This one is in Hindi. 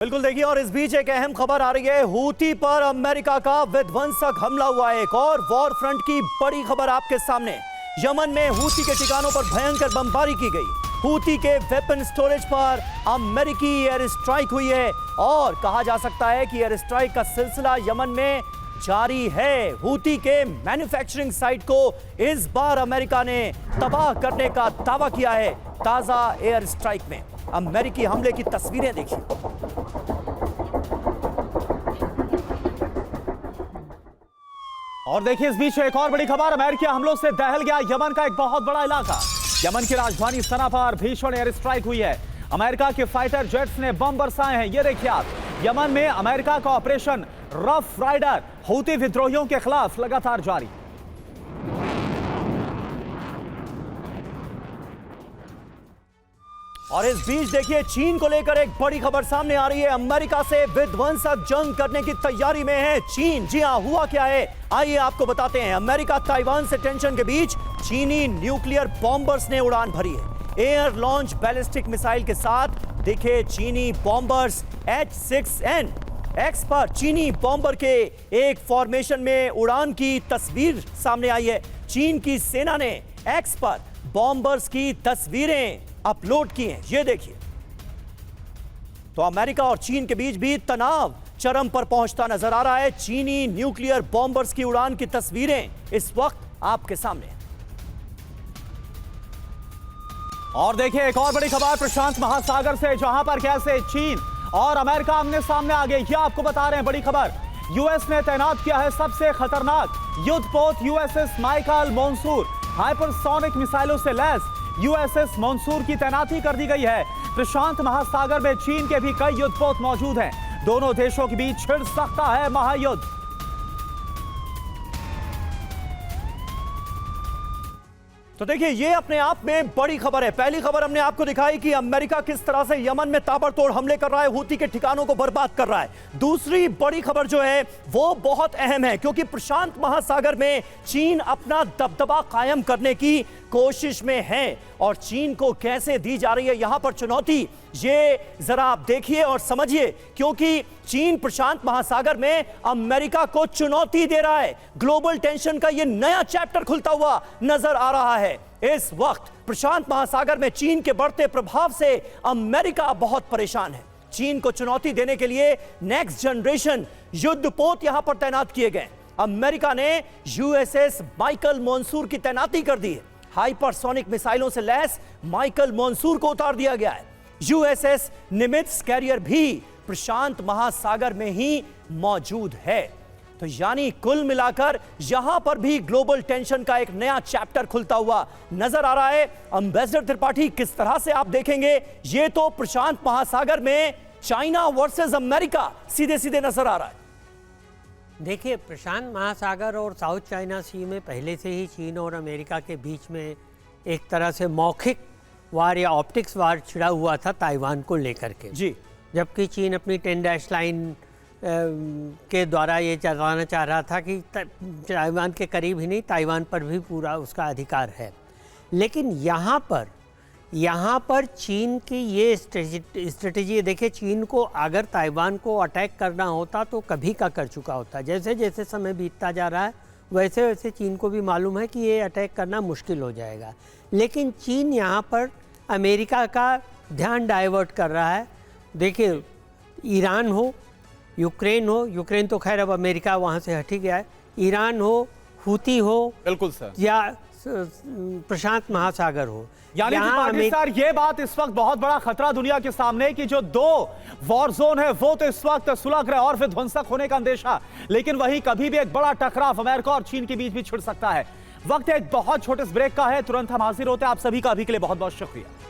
बिल्कुल देखिए, और इस बीच एक अहम खबर आ रही है। हूती पर अमेरिका का विध्वंसक हमला हुआ है। एक और वॉर फ्रंट की बड़ी खबर आपके सामने। यमन में हूती के ठिकानों पर भयंकर बमबारी की गई। हूती के वेपन स्टोरेज पर अमेरिकी एयर स्ट्राइक हुई है और कहा जा सकता है कि एयर स्ट्राइक का सिलसिला यमन में जारी है। हूती के मैन्युफैक्चरिंग साइट को इस बार अमेरिका ने तबाह करने का दावा किया है। ताजा एयर स्ट्राइक में अमेरिकी हमले की तस्वीरें देखिए। और देखिए, इस बीच एक और बड़ी खबर। अमेरिकी हमलों से दहल गया यमन का एक बहुत बड़ा इलाका। यमन की राजधानी सना पर भीषण एयर स्ट्राइक हुई है। अमेरिका के फाइटर जेट्स ने बम बरसाए हैं। ये देखिए आप, यमन में अमेरिका का ऑपरेशन रफ राइडर हूती विद्रोहियों के खिलाफ लगातार जारी। और इस बीच देखिए, चीन को लेकर एक बड़ी खबर सामने आ रही है। अमेरिका से विध्वंसक जंग करने की तैयारी में है चीन। जी हां, हुआ क्या है आइए आपको बताते हैं। अमेरिका ताइवान से टेंशन के बीच चीनी न्यूक्लियर बॉम्बर्स ने उड़ान भरी है। एयर लॉन्च बैलिस्टिक मिसाइल के साथ दिखे चीनी बॉम्बर्स। H-6N X पर चीनी बॉम्बर के एक फॉर्मेशन में उड़ान की तस्वीर सामने आई है। चीन की सेना ने X पर बॉम्बर्स की तस्वीरें अपलोड की हैं। ये देखिए, तो अमेरिका और चीन के बीच भी तनाव चरम पर पहुंचता नजर आ रहा है। चीनी न्यूक्लियर बॉम्बर्स की उड़ान की तस्वीरें इस वक्त आपके सामने। और देखिए, एक और बड़ी खबर प्रशांत महासागर से, जहां पर कैसे चीन और अमेरिका आमने सामने आ गए। ये आपको बता रहे हैं बड़ी खबर। यूएस ने तैनात किया है सबसे खतरनाक युद्धपोत यूएसएस माइकल मंसूर। हाइपरसोनिक मिसाइलों से लैस यूएसएस मंसूर की तैनाती कर दी गई है। प्रशांत महासागर में चीन के भी कई युद्धपोत मौजूद हैं। दोनों देशों के बीच छिड़ सकता है महायुद्ध। तो देखिए, ये अपने आप में बड़ी खबर है। पहली खबर हमने आपको दिखाई कि अमेरिका किस तरह से यमन में ताबड़तोड़ हमले कर रहा है, हूती के ठिकानों को बर्बाद कर रहा है। दूसरी बड़ी खबर जो है वो बहुत अहम है, क्योंकि प्रशांत महासागर में चीन अपना दबदबा कायम करने की कोशिश में है। और चीन को कैसे दी जा रही है यहां पर चुनौती, ये जरा आप देखिए और समझिए। क्योंकि चीन प्रशांत महासागर में अमेरिका को चुनौती दे रहा है। ग्लोबल टेंशन का ये नया चैप्टर खुलता हुआ नजर आ रहा है। इस वक्त प्रशांत महासागर में चीन के बढ़ते प्रभाव से अमेरिका बहुत परेशान है। चीन को चुनौती देने के लिए नेक्स्ट जनरेशन युद्धपोत यहां पर तैनात किए गए। अमेरिका ने यूएसएस माइकल मंसूर की तैनाती कर दी है। हाइपरसोनिक मिसाइलों से लैस माइकल मंसूर को उतार दिया गया है। यूएसएस निमित्ज कैरियर भी प्रशांत महासागर में ही मौजूद है। तो यानी कुल मिलाकर यहां पर भी ग्लोबल टेंशन का एक नया चैप्टर खुलता हुआ नजर आ रहा है। एम्बेसडर त्रिपाठी, किस तरह से आप देखेंगे ये तो प्रशांत महासागर में चाइना वर्सेस अमेरिका सीधे सीधे नजर आ रहा है। देखिए, प्रशांत महासागर और साउथ चाइना सी में पहले से ही चीन और अमेरिका के बीच में एक तरह से मौखिक वार या ऑप्टिक्स वार छिड़ा हुआ था ताइवान को लेकर के। जी, जबकि चीन अपनी 10 डैश लाइन के द्वारा ये चलाना चाह रहा था कि ताइवान के करीब ही नहीं, ताइवान पर भी पूरा उसका अधिकार है। लेकिन यहाँ पर चीन की ये स्ट्रेटेजी देखिए, चीन को अगर ताइवान को अटैक करना होता तो कभी का कर चुका होता। जैसे जैसे समय बीतता जा रहा है वैसे वैसे चीन को भी मालूम है कि ये अटैक करना मुश्किल हो जाएगा। लेकिन चीन यहाँ पर अमेरिका का ध्यान डाइवर्ट कर रहा है। देखिए, ईरान हो, यूक्रेन तो खैर अब अमेरिका वहाँ से हट ही गया है। ईरान हो, हूती हो, बिल्कुल सर, या प्रशांत महासागर हो, यानी कि पाकिस्तान, ये बात इस वक्त बहुत बड़ा खतरा दुनिया के सामने कि जो दो वॉर जोन है वो तो इस वक्त सुलग रहे और विध्वंसक होने का अंदेशा, लेकिन वहीं कभी भी एक बड़ा टकराव अमेरिका और चीन के बीच भी छिड़ सकता है। वक्त एक बहुत छोटे ब्रेक का है, तुरंत हम हाजिर होते हैं। आप सभी का अभी के लिए बहुत बहुत शुक्रिया।